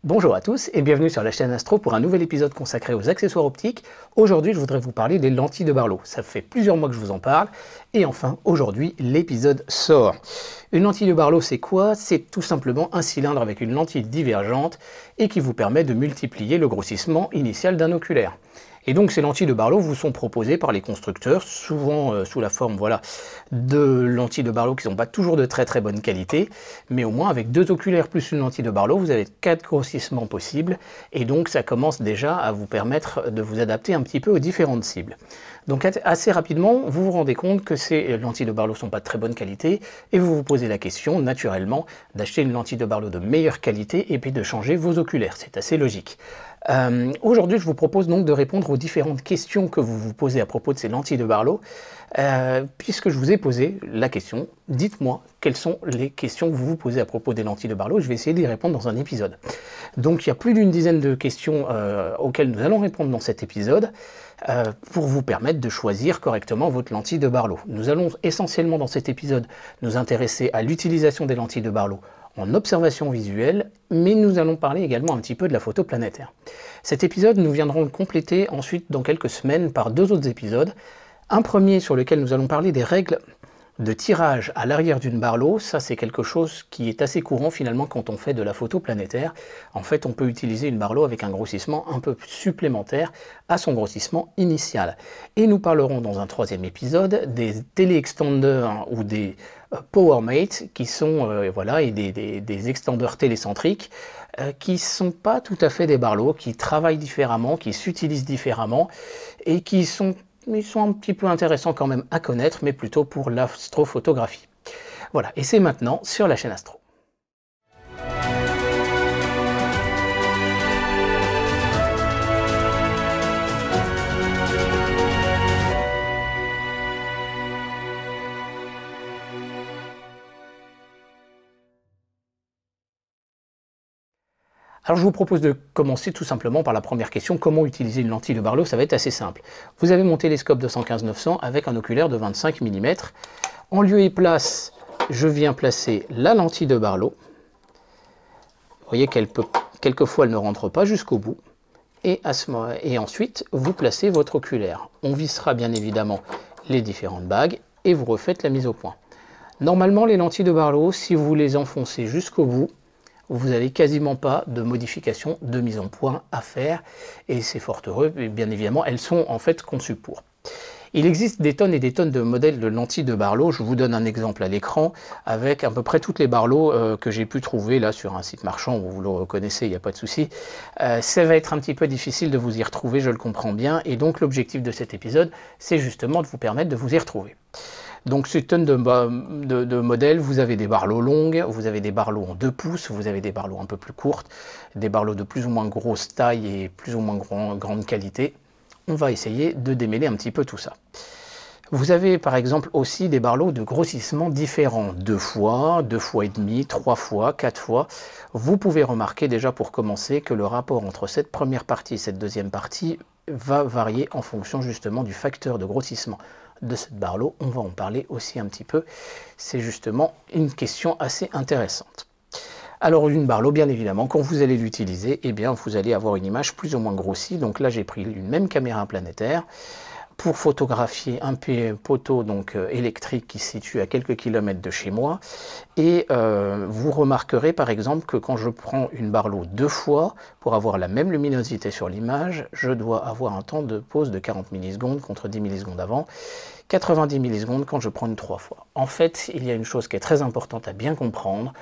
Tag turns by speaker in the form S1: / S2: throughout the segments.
S1: Bonjour à tous et bienvenue sur la chaîne Astro pour un nouvel épisode consacré aux accessoires optiques. Aujourd'hui, je voudrais vous parler des lentilles de Barlow. Ça fait plusieurs mois que je vous en parle et enfin, aujourd'hui, l'épisode sort. Une lentille de Barlow, c'est quoi? C'est tout simplement un cylindre avec une lentille divergente et qui vous permet de multiplier le grossissement initial d'un oculaire. Et donc ces lentilles de Barlow vous sont proposées par les constructeurs, souvent sous la forme de lentilles de Barlow qui ne sont pas toujours de très bonne qualité, mais au moins avec deux oculaires plus une lentille de Barlow, vous avez 4 grossissements possibles, et donc ça commence déjà à vous permettre de vous adapter un petit peu aux différentes cibles. Donc assez rapidement, vous vous rendez compte que ces lentilles de Barlow ne sont pas de très bonne qualité, et vous vous posez la question, naturellement, d'acheter une lentille de Barlow de meilleure qualité, et puis de changer vos oculaires, c'est assez logique. Aujourd'hui, je vous propose donc de répondre aux différentes questions que vous vous posez à propos de ces lentilles de Barlow. Puisque je vous ai posé la question, dites-moi quelles sont les questions que vous vous posez à propos des lentilles de Barlow. Je vais essayer d'y répondre dans un épisode. Donc il y a plus d'une dizaine de questions auxquelles nous allons répondre dans cet épisode pour vous permettre de choisir correctement votre lentille de Barlow. Nous allons essentiellement dans cet épisode nous intéresser à l'utilisation des lentilles de Barlow en observation visuelle, mais nous allons parler également un petit peu de la photo planétaire. Cet épisode, nous viendrons le compléter ensuite dans quelques semaines par deux autres épisodes. Un premier sur lequel nous allons parler des règles de tirage à l'arrière d'une Barlow. Ça, c'est quelque chose qui est assez courant finalement quand on fait de la photo planétaire. En fait, on peut utiliser une Barlow avec un grossissement un peu supplémentaire à son grossissement initial. Et nous parlerons dans un troisième épisode des télé-extenders ou des PowerMate qui sont et des extenders télécentriques qui ne sont pas tout à fait des Barlow, qui travaillent différemment, qui s'utilisent différemment et qui sont un petit peu intéressants quand même à connaître, mais plutôt pour l'astrophotographie. Voilà, et c'est maintenant sur la chaîne Astro. Alors je vous propose de commencer tout simplement par la première question, comment utiliser une lentille de Barlow? Ça va être assez simple. Vous avez mon télescope 215-900 avec un oculaire de 25 mm. En lieu et place, je viens placer la lentille de Barlow. Vous voyez quelquefois elle ne rentre pas jusqu'au bout. Et ensuite, vous placez votre oculaire. On vissera bien évidemment les différentes bagues et vous refaites la mise au point. Normalement, les lentilles de Barlow, si vous les enfoncez jusqu'au bout, vous n'avez quasiment pas de modification de mise en point à faire et c'est fort heureux, et bien évidemment elles sont en fait conçues pour. Il existe des tonnes et des tonnes de modèles de lentilles de Barlow. Je vous donne un exemple à l'écran avec à peu près toutes les Barlow que j'ai pu trouver là sur un site marchand, vous le reconnaissez, il n'y a pas de souci. Ça va être un petit peu difficile de vous y retrouver, je le comprends bien, et donc l'objectif de cet épisode, c'est justement de vous permettre de vous y retrouver. Donc ces tonnes de modèles, vous avez des Barlow longues, vous avez des Barlow en 2 pouces, vous avez des Barlow un peu plus courtes, des Barlow de plus ou moins grosse taille et plus ou moins grande qualité. On va essayer de démêler un petit peu tout ça. Vous avez par exemple aussi des Barlow de grossissement différents, 2 fois, 2 fois et demi, 3 fois, 4 fois. Vous pouvez remarquer déjà pour commencer que le rapport entre cette première partie et cette deuxième partie va varier en fonction justement du facteur de grossissement de cette Barlow. On va en parler aussi un petit peu. C'est justement une question assez intéressante. Alors une Barlow, bien évidemment, quand vous allez l'utiliser, eh bien vous allez avoir une image plus ou moins grossie. Donc là, j'ai pris une même caméra planétaire pour photographier un poteau électrique qui se situe à quelques kilomètres de chez moi. Et vous remarquerez par exemple que quand je prends une Barlow 2 fois, pour avoir la même luminosité sur l'image, je dois avoir un temps de pause de 40 millisecondes contre 10 millisecondes avant, 90 millisecondes quand je prends une 3 fois. En fait, il y a une chose qui est très importante à bien comprendre.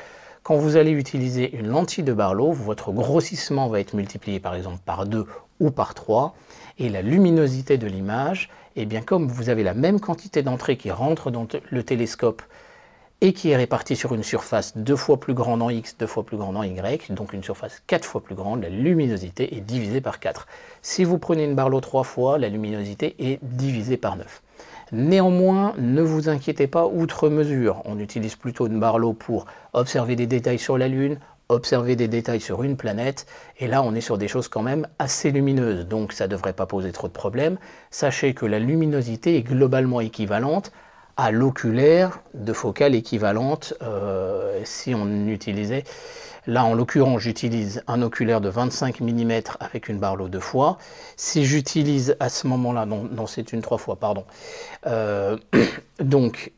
S1: Quand vous allez utiliser une lentille de Barlow, votre grossissement va être multiplié par exemple par 2 ou par 3, et la luminosité de l'image, eh bien comme vous avez la même quantité d'entrée qui rentre dans le télescope et qui est répartie sur une surface 2 fois plus grande en X, 2 fois plus grande en Y, donc une surface 4 fois plus grande, la luminosité est divisée par 4. Si vous prenez une Barlow 3 fois, la luminosité est divisée par 9. Néanmoins, ne vous inquiétez pas outre mesure, on utilise plutôt une Barlow pour observer des détails sur la Lune, observer des détails sur une planète, et là on est sur des choses quand même assez lumineuses, donc ça ne devrait pas poser trop de problèmes. Sachez que la luminosité est globalement équivalente à l'oculaire de focale équivalente si on utilisait. Là, en l'occurrence, j'utilise un oculaire de 25 mm avec une Barlow 2 fois. Si j'utilise à ce moment-là, non, c'est une 3 fois, pardon. Donc,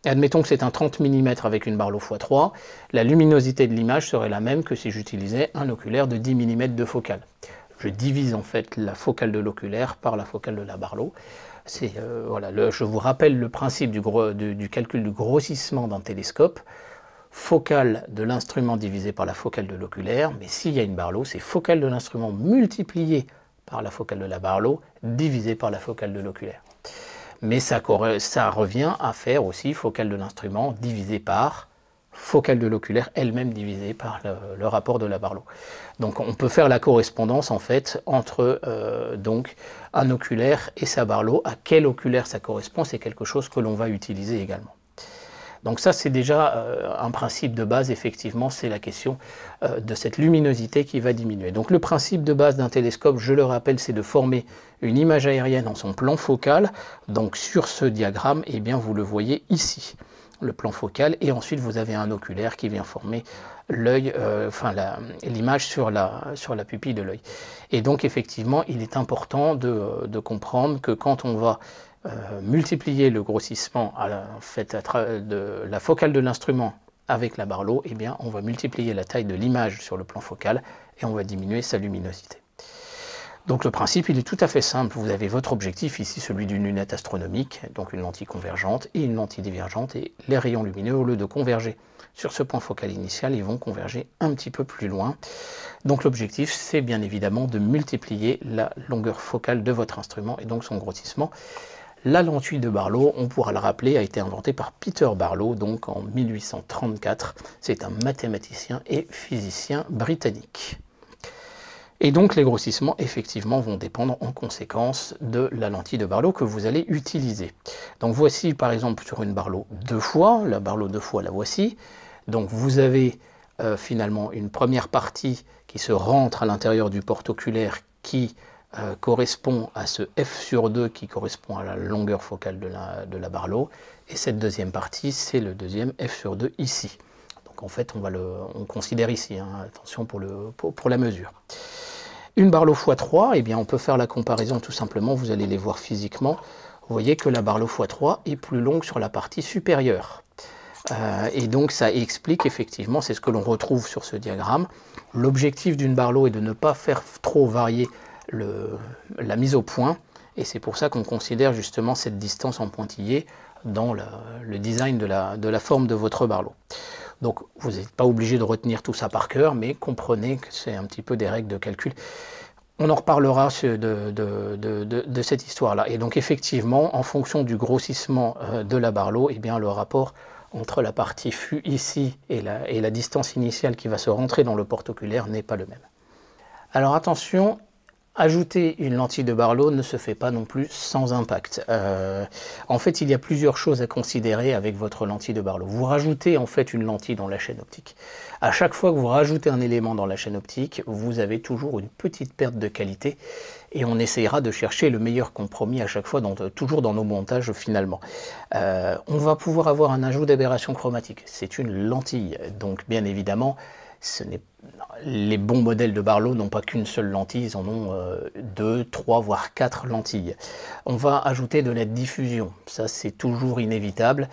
S1: admettons que c'est un 30 mm avec une Barlow x3, la luminosité de l'image serait la même que si j'utilisais un oculaire de 10 mm de focale. Je divise en fait la focale de l'oculaire par la focale de la Barlow. Voilà, je vous rappelle le principe du calcul du grossissement d'un télescope. Focale de l'instrument divisé par la focale de l'oculaire, mais s'il y a une Barlow, c'est focale de l'instrument multiplié par la focale de la Barlow divisé par la focale de l'oculaire. Mais ça revient à faire aussi focale de l'instrument divisé par focale de l'oculaire elle-même divisée par le rapport de la Barlow. Donc on peut faire la correspondance en fait entre donc un oculaire et sa Barlow. À quel oculaire ça correspond, c'est quelque chose que l'on va utiliser également. Donc ça, c'est déjà un principe de base, effectivement, c'est la question de cette luminosité qui va diminuer. Donc le principe de base d'un télescope, je le rappelle, c'est de former une image aérienne en son plan focal. Donc sur ce diagramme, eh bien, vous le voyez ici, le plan focal, et ensuite vous avez un oculaire qui vient former l'œil, l'image sur la pupille de l'œil. Et donc effectivement, il est important de comprendre que quand on va multiplier le grossissement de la focale de l'instrument avec la Barlow, eh bien, on va multiplier la taille de l'image sur le plan focal et on va diminuer sa luminosité. Donc le principe, il est tout à fait simple. Vous avez votre objectif ici, celui d'une lunette astronomique, donc une lentille convergente et une lentille divergente, et les rayons lumineux, au lieu de converger sur ce point focal initial, ils vont converger un petit peu plus loin. Donc l'objectif, c'est bien évidemment de multiplier la longueur focale de votre instrument et donc son grossissement. La lentille de Barlow, on pourra le rappeler, a été inventée par Peter Barlow, donc en 1834. C'est un mathématicien et physicien britannique. Et donc les grossissements, effectivement, vont dépendre en conséquence de la lentille de Barlow que vous allez utiliser. Donc voici, par exemple, sur une Barlow 2 fois, la Barlow 2 fois, la voici. Donc vous avez finalement une première partie qui se rentre à l'intérieur du porte-oculaire qui correspond à ce f sur 2 qui correspond à la longueur focale de la Barlow, et cette deuxième partie, c'est le deuxième f sur 2 ici. Donc en fait, on considère ici, hein, attention pour la mesure. Une Barlow x3, eh bien, on peut faire la comparaison tout simplement, vous allez les voir physiquement. Vous voyez que la Barlow x3 est plus longue sur la partie supérieure. Et donc ça explique effectivement, c'est ce que l'on retrouve sur ce diagramme. L'objectif d'une Barlow est de ne pas faire trop varier la mise au point, et c'est pour ça qu'on considère justement cette distance en pointillé dans le design de la forme de votre Barlow. Donc vous n'êtes pas obligé de retenir tout ça par cœur, mais comprenez que c'est un petit peu des règles de calcul. On en reparlera de cette histoire-là. Et donc effectivement, en fonction du grossissement de la Barlow, eh bien, le rapport entre la partie FU ici et la distance initiale qui va se rentrer dans le porte-oculaire n'est pas le même. Alors attention, ajouter une lentille de Barlow ne se fait pas non plus sans impact. En fait, il y a plusieurs choses à considérer avec votre lentille de Barlow. Vous rajoutez en fait une lentille dans la chaîne optique. À chaque fois que vous rajoutez un élément dans la chaîne optique, vous avez toujours une petite perte de qualité, et on essayera de chercher le meilleur compromis à chaque fois, toujours dans nos montages finalement. On va pouvoir avoir un ajout d'aberration chromatique. C'est une lentille, donc bien évidemment, les bons modèles de Barlow n'ont pas qu'une seule lentille, ils en ont 2, 3, voire 4 lentilles. On va ajouter de la diffusion, ça c'est toujours inévitable.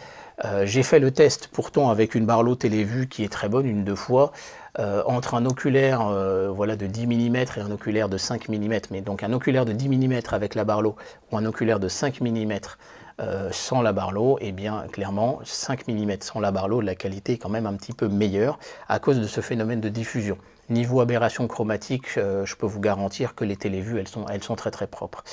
S1: J'ai fait le test pourtant avec une Barlow télévue qui est très bonne, une 2 fois, entre un oculaire voilà, de 10 mm et un oculaire de 5 mm. Mais donc un oculaire de 10 mm avec la Barlow ou un oculaire de 5 mm sans la Barlow, et bien clairement 5 mm sans la Barlow, la qualité est quand même un petit peu meilleure à cause de ce phénomène de diffusion. Niveau aberration chromatique, je peux vous garantir que les télévues, elles sont très très propres.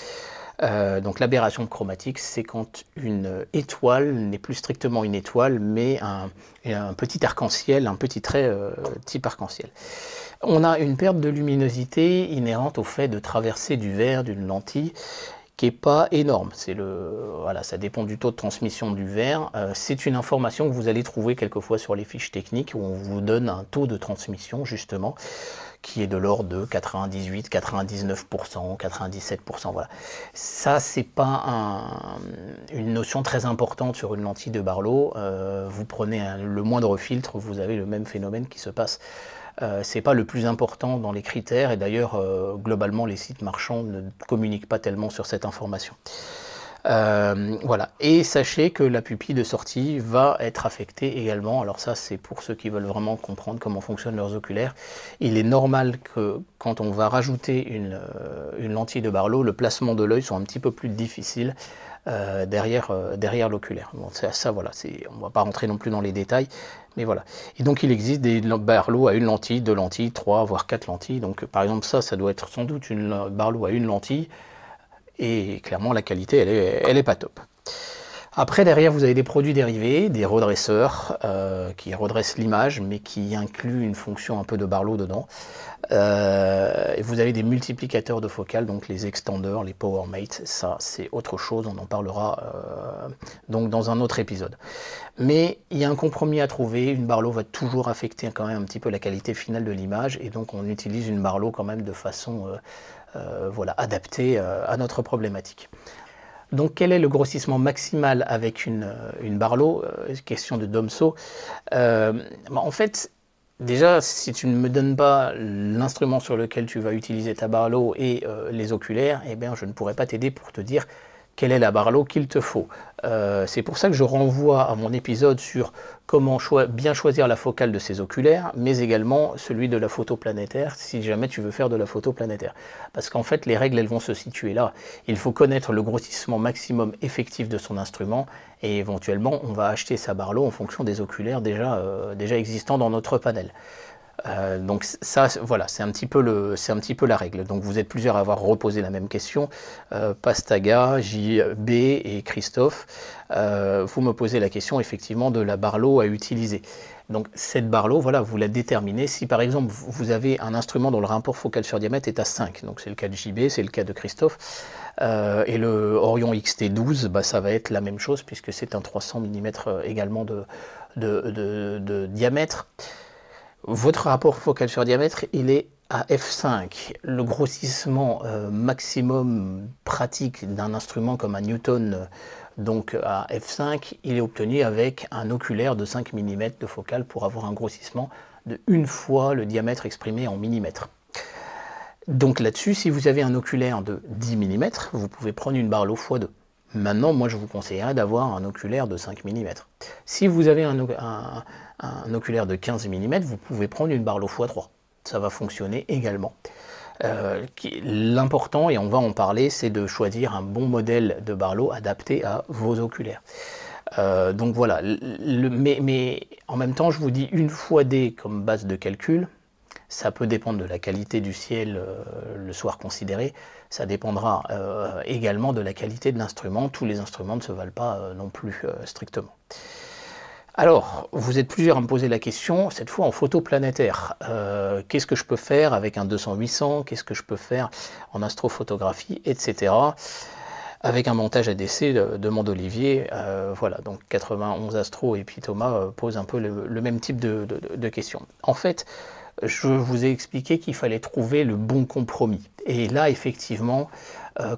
S1: Donc l'aberration chromatique, c'est quand une étoile n'est plus strictement une étoile, mais un petit arc-en-ciel, un petit trait type arc-en-ciel. On a une perte de luminosité inhérente au fait de traverser du verre d'une lentille, qui n'est pas énorme. Voilà, ça dépend du taux de transmission du verre. C'est une information que vous allez trouver quelquefois sur les fiches techniques où on vous donne un taux de transmission justement qui est de l'ordre de 98, 99%, 97%. Voilà. Ça, c'est pas une notion très importante sur une lentille de Barlow. Vous prenez le moindre filtre, vous avez le même phénomène qui se passe. C'est pas le plus important dans les critères, et d'ailleurs, globalement, les sites marchands ne communiquent pas tellement sur cette information. Voilà, et sachez que la pupille de sortie va être affectée également. Alors ça, c'est pour ceux qui veulent vraiment comprendre comment fonctionnent leurs oculaires. Il est normal que quand on va rajouter une lentille de Barlow, le placement de l'œil soit un petit peu plus difficile derrière l'oculaire. Bon, ça voilà, on ne va pas rentrer non plus dans les détails, mais voilà. Et donc il existe des Barlow à une lentille, 2 lentilles, 3, voire 4 lentilles. Donc par exemple ça doit être sans doute une Barlow à une lentille. Et clairement, la qualité, elle est pas top. Après, derrière, vous avez des produits dérivés, des redresseurs qui redressent l'image, mais qui incluent une fonction un peu de Barlow dedans. Et vous avez des multiplicateurs de focale, donc les extenders, les PowerMate. Ça, c'est autre chose, on en parlera donc dans un autre épisode. Mais il y a un compromis à trouver. Une Barlow va toujours affecter quand même un petit peu la qualité finale de l'image, et donc on utilise une Barlow quand même de façon voilà, adaptée à notre problématique. Donc quel est le grossissement maximal avec une Barlow? Question de Domso. En fait, déjà, si tu ne me donnes pas l'instrument sur lequel tu vas utiliser ta Barlow et les oculaires, eh bien, je ne pourrai pas t'aider pour te dire quelle est la Barlow qu'il te faut. C'est pour ça que je renvoie à mon épisode sur comment bien choisir la focale de ces oculaires, mais également celui de la photo planétaire, si jamais tu veux faire de la photo planétaire. Parce qu'en fait, les règles, elles vont se situer là. Il faut connaître le grossissement maximum effectif de son instrument, et éventuellement, on va acheter sa Barlow en fonction des oculaires déjà existants dans notre panel. Donc ça, voilà, c'est un petit peu la règle. Donc vous êtes plusieurs à avoir reposé la même question. Pastaga, JB et Christophe, vous me posez la question effectivement de la Barlow à utiliser. Donc cette Barlow, voilà, vous la déterminez. Si par exemple vous avez un instrument dont le rapport focal sur diamètre est à 5, donc c'est le cas de JB, c'est le cas de Christophe, et le Orion XT12, bah, ça va être la même chose puisque c'est un 300 mm également de diamètre. Votre rapport focal sur diamètre, il est à f5. Le grossissement maximum pratique d'un instrument comme un Newton, donc à f5, il est obtenu avec un oculaire de 5 mm de focale pour avoir un grossissement de 1 fois le diamètre exprimé en millimètres. Donc là-dessus, si vous avez un oculaire de 10 mm, vous pouvez prendre une Barlow x2. Maintenant, moi, je vous conseillerais d'avoir un oculaire de 5 mm. Si vous avez un oculaire de 15 mm, vous pouvez prendre une Barlow x3. Ça va fonctionner également. L'important, et on va en parler, c'est de choisir un bon modèle de Barlow adapté à vos oculaires. Donc voilà, mais en même temps, je vous dis 1 fois D comme base de calcul. Ça peut dépendre de la qualité du ciel le soir considéré. Ça dépendra également de la qualité de l'instrument. Tous les instruments ne se valent pas non plus strictement. Alors, vous êtes plusieurs à me poser la question, cette fois en photo planétaire. Qu'est-ce que je peux faire avec un 200-800? Qu'est-ce que je peux faire en astrophotographie, etc. Avec un montage ADC de Mondolivier. Voilà, donc 91 Astro et puis Thomas posent un peu le même type de questions. En fait, je vous ai expliqué qu'il fallait trouver le bon compromis. Et là, effectivement,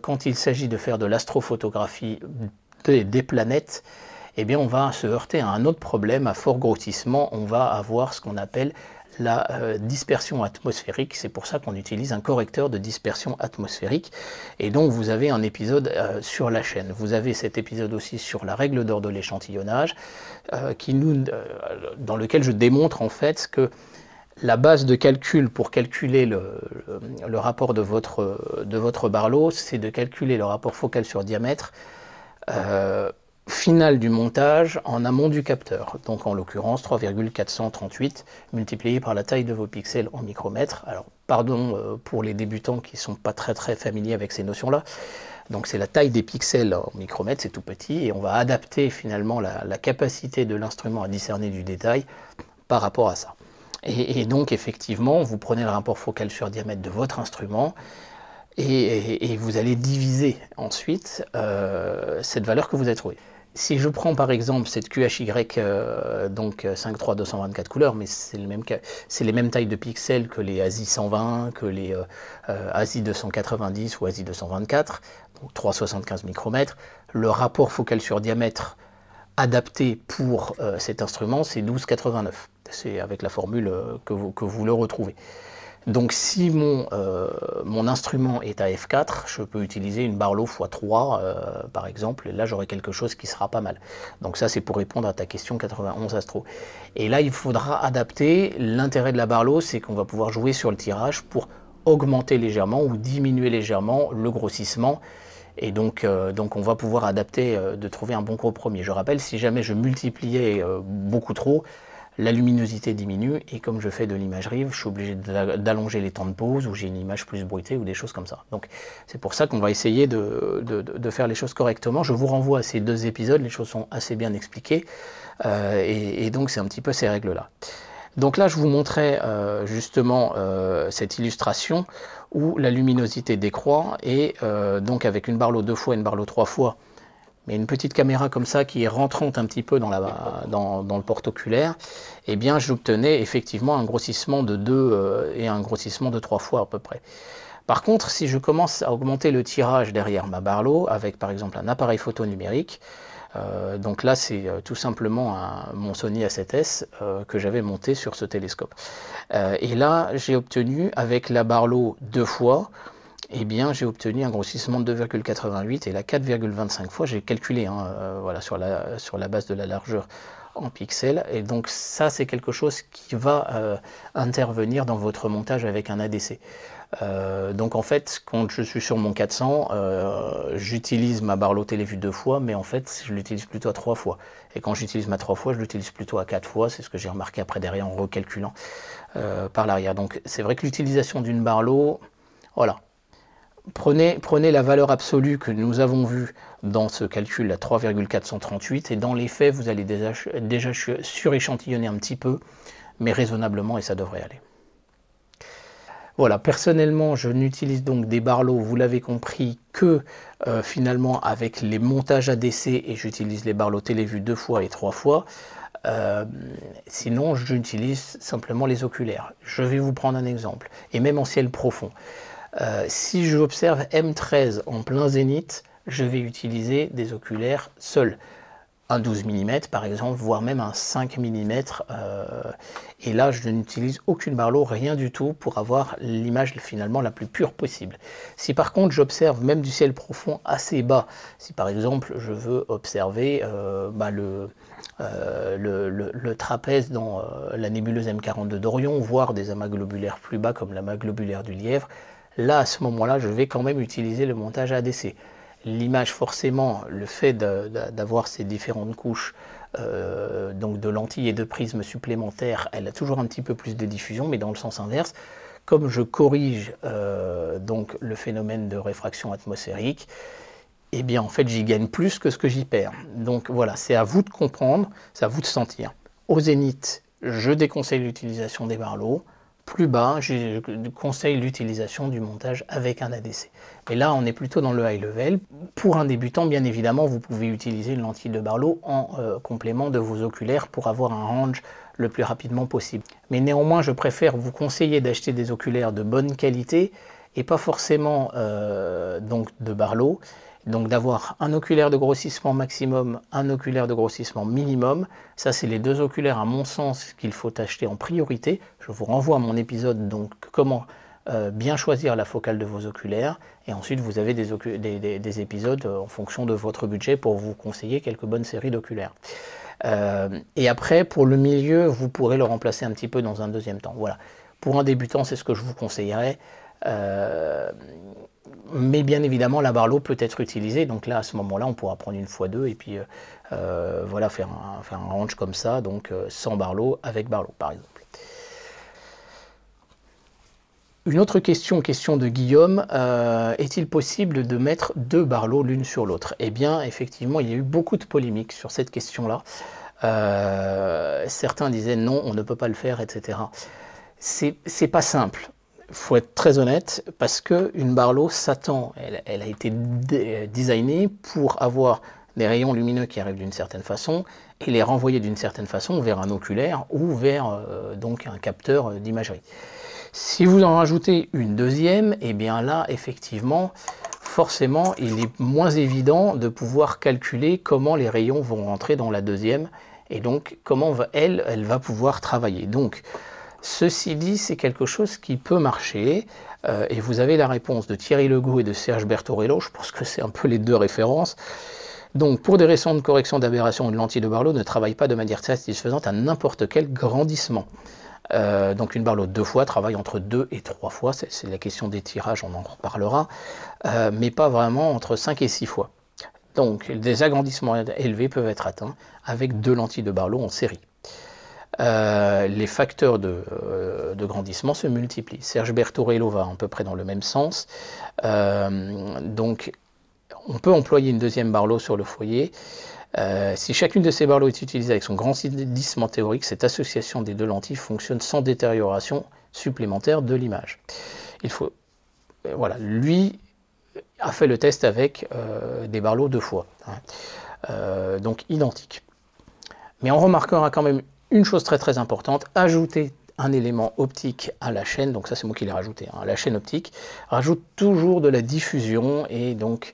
S1: quand il s'agit de faire de l'astrophotographie des planètes, eh bien, on va se heurter à un autre problème, à fort grossissement. On va avoir ce qu'on appelle la dispersion atmosphérique. C'est pour ça qu'on utilise un correcteur de dispersion atmosphérique. Et donc, vous avez un épisode sur la chaîne. Vous avez cet épisode aussi sur la règle d'or de l'échantillonnage, dans lequel je démontre en fait que la base de calcul pour calculer le rapport de votre Barlow, c'est de calculer le rapport focal sur diamètre final du montage en amont du capteur. Donc en l'occurrence 3,438 multiplié par la taille de vos pixels en micromètres. Alors pardon pour les débutants qui ne sont pas très familiers avec ces notions-là. Donc c'est la taille des pixels en micromètres, c'est tout petit, et on va adapter finalement la capacité de l'instrument à discerner du détail par rapport à ça. Et donc effectivement, vous prenez le rapport focal sur diamètre de votre instrument et vous allez diviser ensuite cette valeur que vous avez trouvée. Si je prends par exemple cette QHY donc 5.3 224 couleurs, mais c'est les mêmes tailles de pixels que les ASI 120, que les ASI 290 ou ASI 224, donc 3,75 micromètres, le rapport focal sur diamètre adapté pour cet instrument, c'est 12,89. C'est avec la formule que vous le retrouvez. Donc si mon instrument est à f4, je peux utiliser une Barlow x3 par exemple, et là j'aurai quelque chose qui sera pas mal. Donc ça c'est pour répondre à ta question 91 Astro. Et là il faudra adapter. L'intérêt de la Barlow, c'est qu'on va pouvoir jouer sur le tirage pour augmenter légèrement ou diminuer légèrement le grossissement. Et donc on va pouvoir adapter, de trouver un bon compromis. Je rappelle, si jamais je multipliais beaucoup trop, la luminosité diminue, et comme je fais de l'imagerie, je suis obligé d'allonger les temps de pause, ou j'ai une image plus bruitée, ou des choses comme ça. Donc c'est pour ça qu'on va essayer de faire les choses correctement. Je vous renvoie à ces 2 épisodes, les choses sont assez bien expliquées, et donc c'est un petit peu ces règles-là. Donc là, je vous montrais justement cette illustration où la luminosité décroît, et donc avec une Barlow 2 fois, une Barlow 3 fois, mais une petite caméra comme ça qui est rentrante un petit peu dans le porte-oculaire, eh bien j'obtenais effectivement un grossissement de 2 et un grossissement de 3 fois à peu près. Par contre, si je commence à augmenter le tirage derrière ma Barlow, avec par exemple un appareil photo numérique, donc là c'est tout simplement mon Sony A7S que j'avais monté sur ce télescope. Et là j'ai obtenu avec la Barlow 2 fois, eh bien j'ai obtenu un grossissement de 2,88, et là 4,25 fois, j'ai calculé voilà, sur la base de la largeur en pixels, et donc ça c'est quelque chose qui va intervenir dans votre montage avec un ADC. Donc en fait, quand je suis sur mon 400, j'utilise ma Barlow télévue 2 fois, mais en fait je l'utilise plutôt à 3 fois. Et quand j'utilise ma 3 fois, je l'utilise plutôt à 4 fois, c'est ce que j'ai remarqué après derrière en recalculant par l'arrière. Donc c'est vrai que l'utilisation d'une Barlow, voilà. Prenez la valeur absolue que nous avons vue dans ce calcul à 3,438, et dans les faits, vous allez déjà suréchantillonner un petit peu, mais raisonnablement, et ça devrait aller. Voilà, personnellement, je n'utilise donc des Barlow, vous l'avez compris, que finalement avec les montages ADC, et j'utilise les Barlow télévue 2 fois et 3 fois. Sinon, j'utilise simplement les oculaires. Je vais vous prendre un exemple, et même en ciel profond. Si j'observe M13 en plein zénith, je vais utiliser des oculaires seuls. Un 12 mm par exemple, voire même un 5 mm. Et là, je n'utilise aucune Barlow, rien du tout, pour avoir l'image finalement la plus pure possible. Si par contre j'observe même du ciel profond assez bas, si par exemple je veux observer le trapèze dans la nébuleuse M42 d'Orion, voire des amas globulaires plus bas comme l'amas globulaire du Lièvre, là, à ce moment-là, je vais quand même utiliser le montage ADC. L'image, forcément, le fait d'avoir ces différentes couches donc de lentilles et de prismes supplémentaires, elle a toujours un petit peu plus de diffusion, mais dans le sens inverse, comme je corrige donc le phénomène de réfraction atmosphérique, eh bien en fait j'y gagne plus que ce que j'y perds. Donc voilà, c'est à vous de comprendre, c'est à vous de sentir. Au zénith, je déconseille l'utilisation des Barlow. Plus bas, je conseille l'utilisation du montage avec un ADC. Et là, on est plutôt dans le high level. Pour un débutant, bien évidemment, vous pouvez utiliser une lentille de Barlow en complément de vos oculaires pour avoir un range le plus rapidement possible. Mais néanmoins, je préfère vous conseiller d'acheter des oculaires de bonne qualité et pas forcément donc de Barlow. Donc d'avoir un oculaire de grossissement maximum, un oculaire de grossissement minimum. Ça, c'est les 2 oculaires, à mon sens, qu'il faut acheter en priorité. Je vous renvoie à mon épisode, donc comment bien choisir la focale de vos oculaires. Et ensuite, vous avez des épisodes en fonction de votre budget pour vous conseiller quelques bonnes séries d'oculaires. Et après, pour le milieu, vous pourrez le remplacer un petit peu dans un deuxième temps. Voilà. Pour un débutant, c'est ce que je vous conseillerais. Mais bien évidemment, la Barlow peut être utilisée. Donc là, à ce moment-là, on pourra prendre une x2 et puis voilà, faire un range comme ça, donc sans Barlow, avec Barlow, par exemple. Une autre question de Guillaume, est-il possible de mettre 2 Barlow l'une sur l'autre? Eh bien, effectivement, il y a eu beaucoup de polémiques sur cette question-là. Certains disaient non, on ne peut pas le faire, etc. C'est pas simple. Il faut être très honnête, parce qu'une Barlow s'attend, elle a été designée pour avoir des rayons lumineux qui arrivent d'une certaine façon et les renvoyer d'une certaine façon vers un oculaire ou vers donc un capteur d'imagerie. Si vous en rajoutez une deuxième, et bien là, effectivement, forcément, il est moins évident de pouvoir calculer comment les rayons vont rentrer dans la deuxième et donc comment elle va pouvoir travailler. Donc, ceci dit, c'est quelque chose qui peut marcher et vous avez la réponse de Thierry Legault et de Serge Bertorello, je pense que c'est un peu les deux références. Donc, pour des raisons de correction d'aberration, une lentille de Barlow ne travaille pas de manière satisfaisante à n'importe quel grandissement. Donc une Barlow 2 fois travaille entre 2 et 3 fois, c'est la question des tirages, on en reparlera, mais pas vraiment entre 5 et 6 fois. Donc des agrandissements élevés peuvent être atteints avec 2 lentilles de Barlow en série. Les facteurs de grandissement se multiplient. Serge Bertorello va à peu près dans le même sens. Donc on peut employer une deuxième Barlow sur le foyer. Si chacune de ces Barlow est utilisée avec son grandissement théorique, cette association des deux lentilles fonctionne sans détérioration supplémentaire de l'image. Voilà, lui a fait le test avec des Barlow 2 fois, donc identiques. Mais on remarquera quand même une chose très très importante, ajouter un élément optique à la chaîne, donc ça c'est moi qui l'ai rajouté, à la chaîne optique, rajoute toujours de la diffusion et donc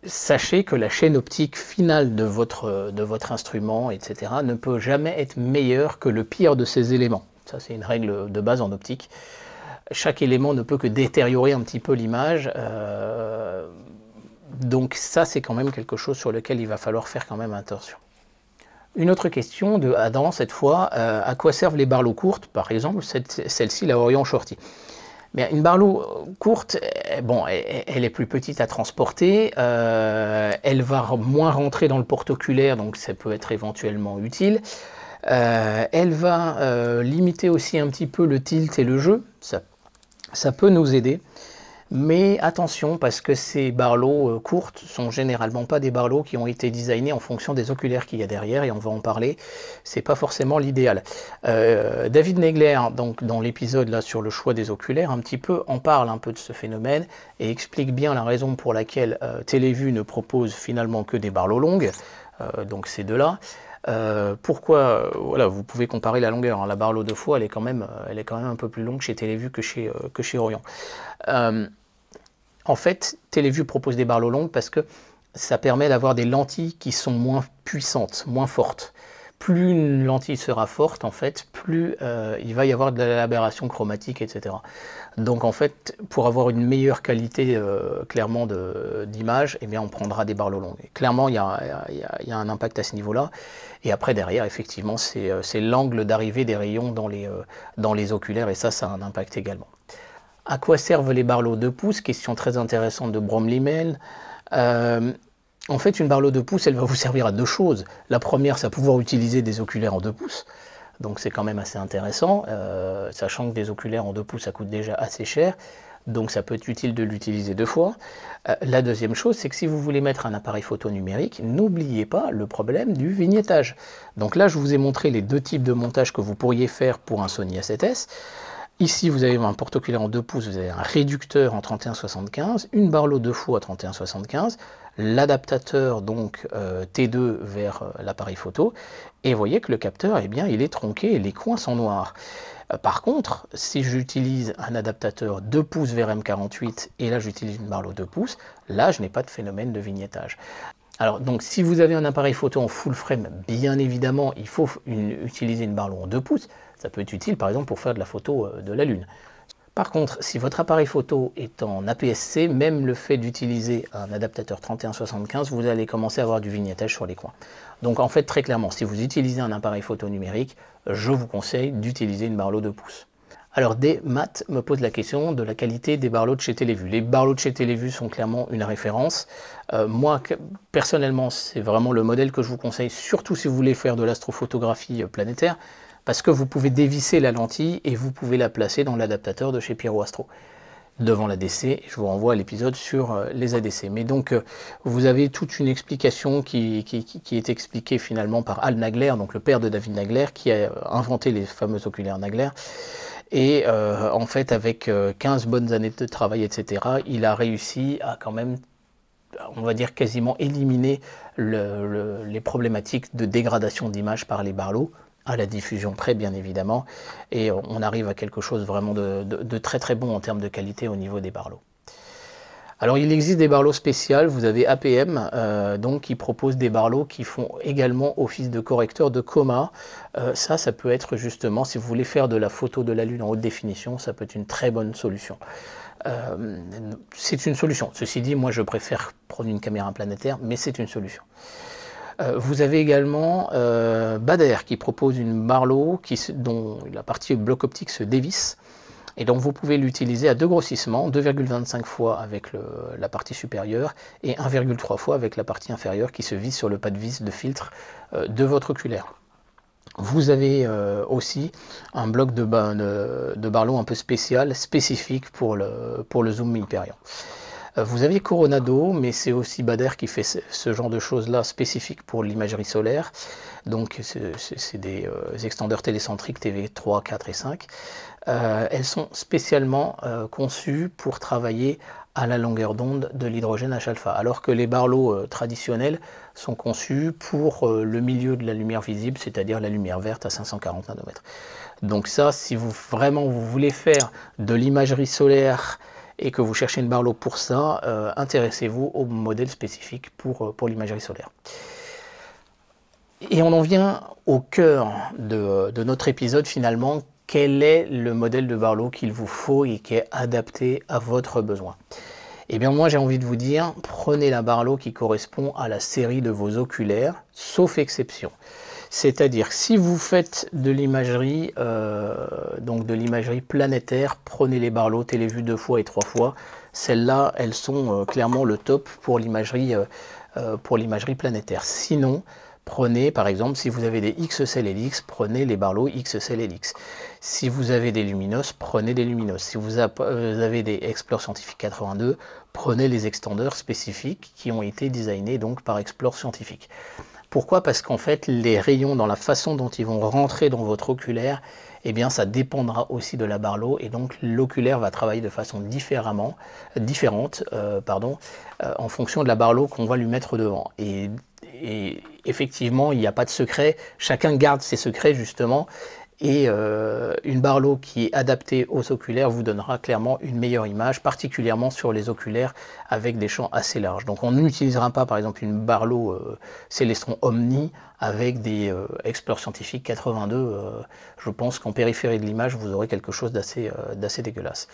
S1: sachez que la chaîne optique finale de votre instrument, etc., ne peut jamais être meilleure que le pire de ces éléments. Ça, c'est une règle de base en optique. Chaque élément ne peut que détériorer un petit peu l'image. Donc ça, c'est quand même quelque chose sur lequel il va falloir faire quand même attention. Une autre question de Adam, cette fois. À quoi servent les Barlow courtes, par exemple, celle-ci, la Orion Shorty? Mais une Barlow courte, bon, elle est plus petite à transporter, elle va moins rentrer dans le porte-oculaire, donc ça peut être éventuellement utile. Elle va limiter aussi un petit peu le tilt et le jeu, ça peut nous aider. Mais attention, parce que ces Barlow courtes sont généralement pas des Barlow qui ont été designés en fonction des oculaires qu'il y a derrière, et on va en parler, c'est pas forcément l'idéal. David Negler, donc dans l'épisode là sur le choix des oculaires, un petit peu en parle un peu de ce phénomène, et explique bien la raison pour laquelle Télévue ne propose finalement que des Barlow longues, donc ces deux-là. Pourquoi, voilà, vous pouvez comparer la longueur, hein. La Barlow 2 fois, elle est quand même un peu plus longue chez Télévue que chez Orion. En fait, Télévue propose des Barlow longues parce que ça permet d'avoir des lentilles qui sont moins puissantes, moins fortes. Plus une lentille sera forte, en fait, plus il va y avoir de l'aberration chromatique, etc. Donc, en fait, pour avoir une meilleure qualité, clairement, d'image, eh bien, on prendra des Barlow longues. Et clairement, il y a un impact à ce niveau-là. Et après, derrière, effectivement, c'est l'angle d'arrivée des rayons dans les oculaires, et ça a un impact également. À quoi servent les Barlow 2 pouces? Question très intéressante de Bromley-Mel. En fait, une Barlow 2 pouces, elle va vous servir à deux choses. La première, c'est à pouvoir utiliser des oculaires en 2 pouces. Donc c'est quand même assez intéressant, sachant que des oculaires en 2 pouces, ça coûte déjà assez cher. Donc ça peut être utile de l'utiliser 2 fois. La deuxième chose, c'est que si vous voulez mettre un appareil photo numérique, n'oubliez pas le problème du vignettage. Donc là, je vous ai montré les deux types de montage que vous pourriez faire pour un Sony A7S. Ici, vous avez un porte-oculaire en 2 pouces, vous avez un réducteur en 31-75, une Barlow 2 fois à 31-75, l'adaptateur donc T2 vers l'appareil photo, et vous voyez que le capteur, eh bien, il est tronqué et les coins sont noirs. Par contre, si j'utilise un adaptateur 2 pouces vers M48 et là j'utilise une Barlow 2 pouces, là je n'ai pas de phénomène de vignettage. Alors donc si vous avez un appareil photo en full frame, bien évidemment il faut utiliser une Barlow en 2 pouces. Ça peut être utile par exemple pour faire de la photo de la Lune. Par contre, si votre appareil photo est en APS-C, même le fait d'utiliser un adaptateur 31-75, vous allez commencer à avoir du vignettage sur les coins. Donc en fait, très clairement, si vous utilisez un appareil photo numérique, je vous conseille d'utiliser une Barlow 2 pouces. Alors Matt me pose la question de la qualité des Barlow de chez Télévue. Les Barlow de chez Télévue sont clairement une référence. Moi, personnellement, c'est vraiment le modèle que je vous conseille, surtout si vous voulez faire de l'astrophotographie planétaire, parce que vous pouvez dévisser la lentille et vous pouvez la placer dans l'adaptateur de chez Pyro Astro, devant l'ADC. Je vous renvoie à l'épisode sur les ADC. Mais donc, vous avez toute une explication qui est expliquée finalement par Al Nagler, donc le père de David Nagler, qui a inventé les fameux oculaires Nagler. Et en fait, avec 15 bonnes années de travail, etc., il a réussi à quand même on va dire quasiment éliminer les problématiques de dégradation d'image par les Barlow, à la diffusion près bien évidemment, et on arrive à quelque chose vraiment de très très bon en termes de qualité au niveau des Barlow. Alors il existe des Barlow spéciales, vous avez APM donc qui propose des Barlow qui font également office de correcteur de chroma. Ça peut être justement, si vous voulez faire de la photo de la Lune en haute définition, ça peut être une très bonne solution. C'est une solution. Ceci dit, moi je préfère prendre une caméra planétaire, mais c'est une solution. Vous avez également Bader qui propose une Barlow dont la partie bloc optique se dévisse. Et donc vous pouvez l'utiliser à 2 grossissements, 2,25 fois avec la partie supérieure et 1,3 fois avec la partie inférieure qui se visse sur le pas de vis de filtre de votre oculaire. Vous avez aussi un bloc de Barlow un peu spécial, spécifique pour le zoom mi-hyperion. Vous avez Coronado, mais c'est aussi Bader qui fait ce genre de choses-là spécifique pour l'imagerie solaire. Donc c'est des extendeurs télécentriques TV3, 4 et 5. Elles sont spécialement conçues pour travailler à la longueur d'onde de l'hydrogène H-alpha, alors que les Barlow traditionnels sont conçus pour le milieu de la lumière visible, c'est-à-dire la lumière verte à 540 nanomètres. Donc ça, si vraiment vous voulez faire de l'imagerie solaire et que vous cherchez une Barlow pour ça, intéressez-vous au modèle spécifique pour l'imagerie solaire. Et on en vient au cœur de notre épisode finalement. Quel est le modèle de Barlow qu'il vous faut et qui est adapté à votre besoin? Eh bien moi j'ai envie de vous dire, prenez la Barlow qui correspond à la série de vos oculaires, sauf exception. C'est-à-dire si vous faites de l'imagerie planétaire, prenez les Barlow télévue 2 fois et 3 fois. Celles-là, elles sont clairement le top pour l'imagerie planétaire. Sinon, prenez par exemple, si vous avez des XCell Helix, prenez les Barlow XCell Helix. Si vous avez des Luminos, prenez des Luminos. Si vous avez des Explore Scientific 82, prenez les extendeurs spécifiques qui ont été designés donc par Explore Scientific. Pourquoi? Parce qu'en fait, les rayons, dans la façon dont ils vont rentrer dans votre oculaire, eh bien, ça dépendra aussi de la Barlow, et donc l'oculaire va travailler de façon différente en fonction de la Barlow qu'on va lui mettre devant. Et effectivement, il n'y a pas de secret, chacun garde ses secrets justement, et une Barlow qui est adaptée aux oculaires vous donnera clairement une meilleure image, particulièrement sur les oculaires avec des champs assez larges. Donc on n'utilisera pas par exemple une Barlow Celestron Omni avec des Explore Scientific 82. Je pense qu'en périphérie de l'image vous aurez quelque chose d'assez dégueulasse.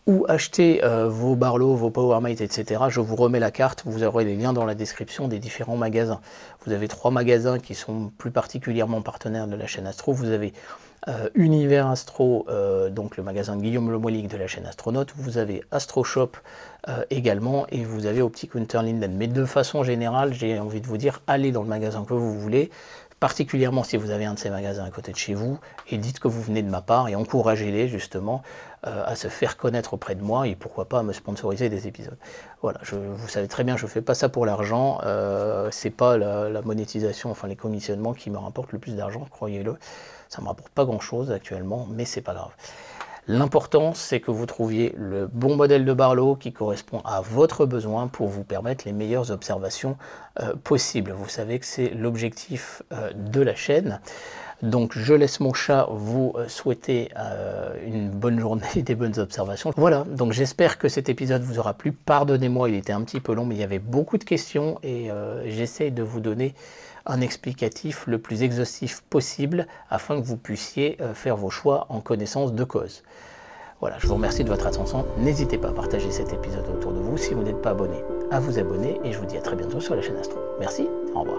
S1: Où acheter vos Barlow, vos PowerMate, etc. Je vous remets la carte, vous aurez les liens dans la description des différents magasins. Vous avez 3 magasins qui sont plus particulièrement partenaires de la chaîne Astro. Vous avez Univers Astro, donc le magasin de Guillaume Lemoylic de la chaîne Astronaute. Vous avez Astro Shop également, et vous avez Optique Unterlinden. Mais de façon générale, j'ai envie de vous dire, allez dans le magasin que vous voulez, particulièrement si vous avez un de ces magasins à côté de chez vous, et dites que vous venez de ma part, et encouragez-les justement à se faire connaître auprès de moi, et pourquoi pas à me sponsoriser des épisodes. Voilà, vous savez très bien, je ne fais pas ça pour l'argent, c'est pas la monétisation, enfin les commissionnements qui me rapportent le plus d'argent, croyez-le. Ça ne me rapporte pas grand-chose actuellement, mais c'est pas grave. L'important, c'est que vous trouviez le bon modèle de Barlow qui correspond à votre besoin pour vous permettre les meilleures observations possibles. Vous savez que c'est l'objectif de la chaîne. Donc je laisse mon chat vous souhaiter une bonne journée et des bonnes observations. Voilà, donc j'espère que cet épisode vous aura plu. Pardonnez-moi, il était un petit peu long, mais il y avait beaucoup de questions et j'essaie de vous donner un explicatif le plus exhaustif possible afin que vous puissiez faire vos choix en connaissance de cause. Voilà, je vous remercie de votre attention. N'hésitez pas à partager cet épisode autour de vous. Si vous n'êtes pas abonné, à vous abonner. Et je vous dis à très bientôt sur la chaîne Astro. Merci, au revoir.